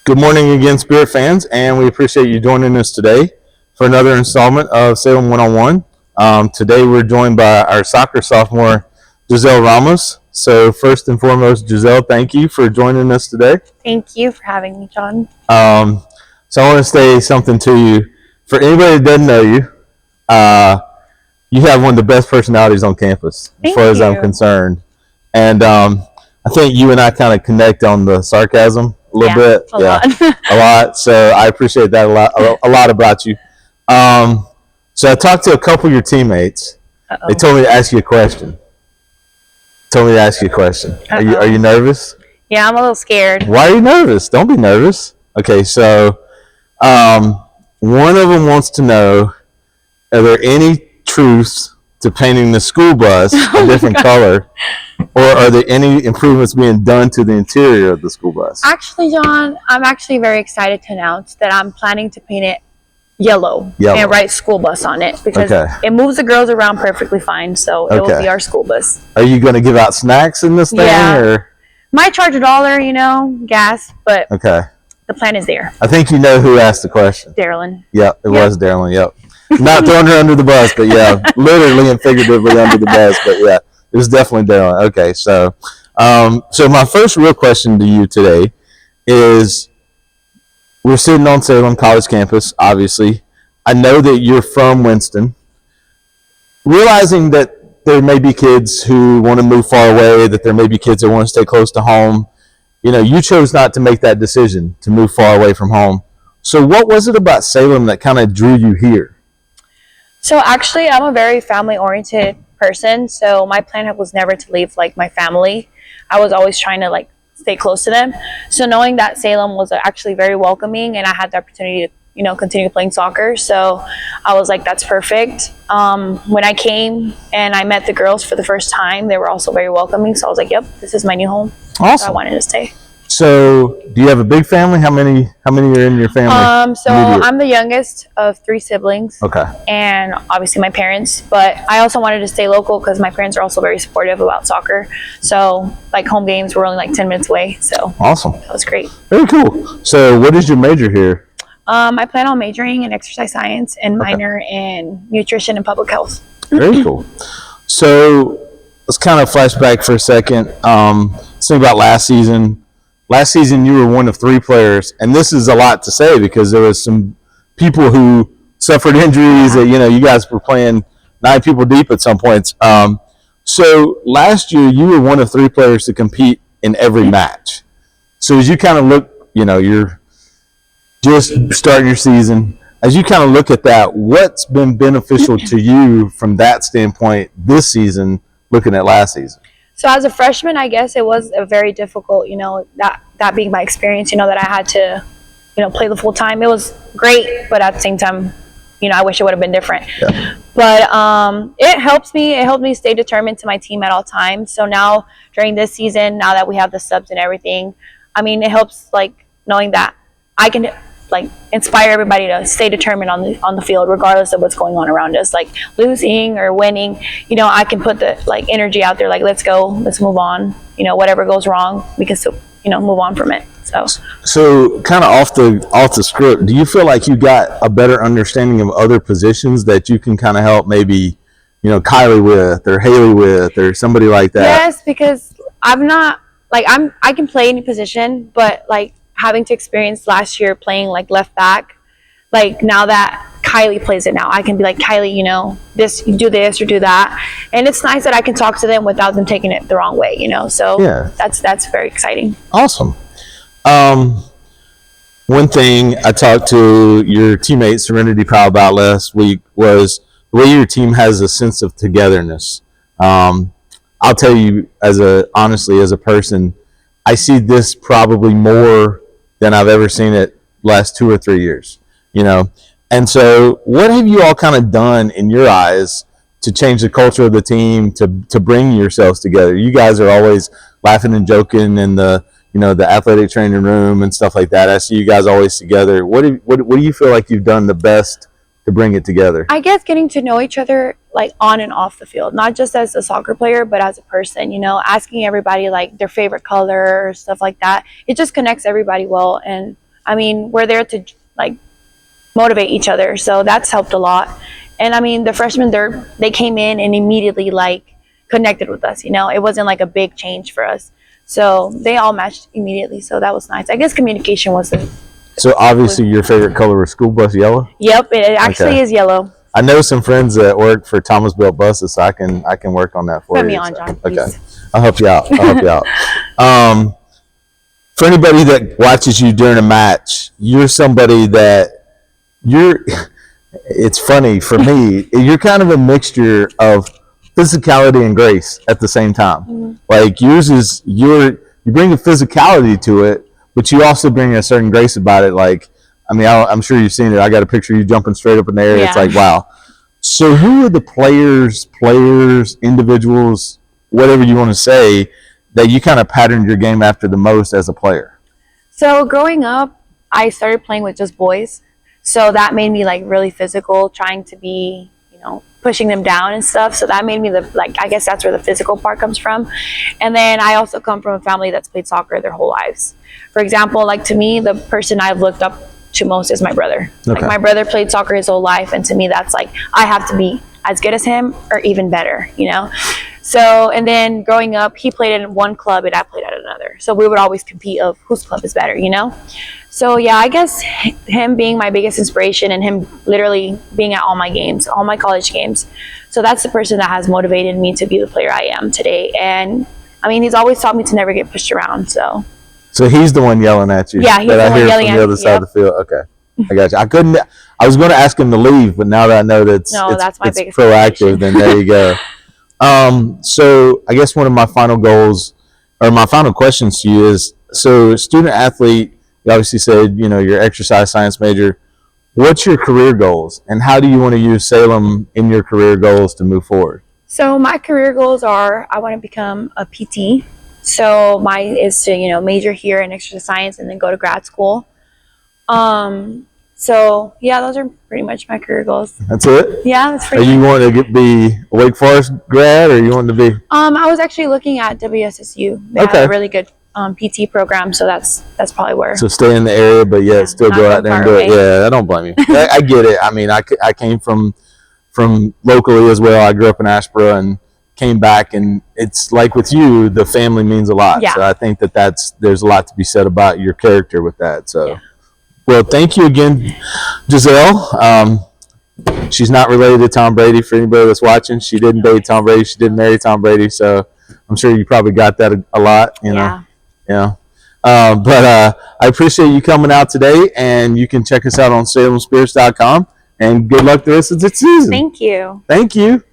Good morning again, Spirit fans, and we appreciate you joining us today for another installment of Salem One-on-One. Today we're joined by our soccer sophomore, Giselle Ramos. So first and foremost, Giselle, thank you for joining us today. Thank you for having me, John. So I want to say something to you. For anybody that doesn't know you, you have one of the best personalities on campus, as far as I'm concerned. And I think you and I kind of connect on the sarcasm a little bit. A lot. A lot. So I appreciate that a lot about you. So I talked to a couple of your teammates. Uh-oh. They told me to ask you a question. Are you nervous? Yeah, I'm a little scared. Why are you nervous? Don't be nervous. Okay, so one of them wants to know, are there any truths to painting the school bus a different color, or are there any improvements being done to the interior of the school bus? Actually, John, I'm actually very excited to announce that I'm planning to paint it yellow. And write school bus on it because it moves the girls around perfectly fine, so it will be our school bus. Are you going to give out snacks in this thing? Yeah. Or? Might charge $1, gas, but the plan is there. I think you know who asked the question. Darylyn. Yep, it was Darylyn, yep. Not throwing her under the bus, but yeah, literally and figuratively under the bus, but yeah, it was definitely Darylyn. Okay, so my first real question to you today is, we're sitting on Salem College campus, obviously. I know that you're from Winston. Realizing that there may be kids who want to move far away, that there may be kids that want to stay close to home, you chose not to make that decision to move far away from home. So what was it about Salem that kind of drew you here? So actually, I'm a very family-oriented person, so my plan was never to leave my family. I was always trying to stay close to them. So knowing that Salem was actually very welcoming and I had the opportunity to continue playing soccer, so I was like, that's perfect. When I came and I met the girls for the first time, they were also very welcoming, so I was like, yep, this is my new home. Awesome. So I wanted to stay. So do you have a big family? How many are in your family? So I'm the youngest of 3 siblings. Okay. And obviously my parents, but I also wanted to stay local because my parents are also very supportive about soccer. So home games were only 10 minutes away. So awesome. That was great. Very cool. So what is your major here? I plan on majoring in exercise science and minor in nutrition and public health. Very cool. So let's kind of flash back for a second. Let's think about last season. Last season, you were one of 3 players, and this is a lot to say because there was some people who suffered injuries. That you guys were playing 9 people deep at some points. So last year, you were one of 3 players to compete in every match. So as you kind of look, you're just starting your season. As you kind of look at that, what's been beneficial to you from that standpoint this season, looking at last season? So as a freshman, I guess it was a very difficult, that being my experience, that I had to, play the full time. It was great, but at the same time, I wish it would have been different. Yeah. But it helps me. It helped me stay determined to my team at all times. So now during this season, now that we have the subs and everything, it helps knowing that I can inspire everybody to stay determined on the field regardless of what's going on around us, losing or winning. I can put the energy out there, let's go, let's move on. Whatever goes wrong, we can still move on from it. So kind of off the script, do you feel like you got a better understanding of other positions that you can kind of help maybe Kylie with or Haley with or somebody like that? Yes, because I'm not I can play any position, but having to experience last year playing left back, now that Kylie plays it now, I can be Kylie, this, you do this or do that, and it's nice that I can talk to them without them taking it the wrong way, so yeah, that's very exciting. Awesome. One thing I talked to your teammate Serenity Powell about last week was the way your team has a sense of togetherness. I'll tell you, honestly, as a person, I see this probably more than I've ever seen it last 2 or 3 years, And so what have you all kind of done in your eyes to change the culture of the team, to bring yourselves together? You guys are always laughing and joking in the athletic training room and stuff like that. I see you guys always together. What do you feel like you've done the best to bring it together? I guess getting to know each other on and off the field, not just as a soccer player, but as a person, asking everybody their favorite color or stuff like that. It just connects everybody well. And I mean, we're there to like motivate each other, so that's helped a lot. And I mean, the freshmen, they came in and immediately like connected with us. You know, it wasn't like a big change for us, so they all matched immediately. So that was nice. I guess communication was the. So obviously, your favorite color was school bus yellow. Yep, it actually is yellow. I know some friends that work for Thomas Built Buses, so I can work on that for you. Put me on, John. Please. Okay, I'll help you out. For anybody that watches you during a match, you're somebody that it's funny for me, you're kind of a mixture of physicality and grace at the same time. Mm-hmm. Like yours is you bring a physicality to it, but you also bring a certain grace about it. Like, I mean, I'm sure you've seen it. I got a picture of you jumping straight up in the air. Yeah. It's like, wow. So who are the players, individuals, whatever you want to say, that you kind of patterned your game after the most as a player? So growing up, I started playing with just boys. So that made me like really physical, trying to be, you know, pushing them down and stuff. So that made me I guess that's where the physical part comes from. And then I also come from a family that's played soccer their whole lives. For example, like to me, the person I've looked up to most is my brother. Okay. Like my brother played soccer his whole life. And to me, that's like, I have to be as good as him or even better, you know? So, and then growing up, he played in one club and I played at another. So we would always compete of whose club is better, you know? So yeah, I guess him being my biggest inspiration and him literally being at all my games, all my college games. So that's the person that has motivated me to be the player I am today. And I mean, he's always taught me to never get pushed around. So he's the one yelling at you. Yeah, he's the one yelling from the other side of the field. Okay, I got you. I was going to ask him to leave, but now that I know that's biggest proactive, then there you go. So I guess one of my final goals or my final questions to you is, so student athlete, you obviously said, you know, you're exercise science major. What's your career goals and how do you want to use Salem in your career goals to move forward? So my career goals are, I want to become a PT. So mine is to, you know, major here in exercise science and then go to grad school. So yeah, those are pretty much my career goals. That's it? Yeah, that's pretty much. Are you wanting to be a Wake Forest grad or you want to be? I was actually looking at WSSU. They have a really good PT program, so that's probably where. So stay in the area, but still go out there and do it. Yeah, I don't blame you. I get it. I mean, I came from locally as well. I grew up in Asheboro and came back, and it's like with you, the family means a lot. Yeah. So I think there's a lot to be said about your character with that. So. Yeah. Well, thank you again, Giselle. She's not related to Tom Brady for anybody that's watching. She didn't date Tom Brady. She didn't marry Tom Brady. So I'm sure you probably got that a lot, you know. Yeah. But I appreciate you coming out today, and you can check us out on salemspirits.com. And good luck the rest of the season. Thank you. Thank you.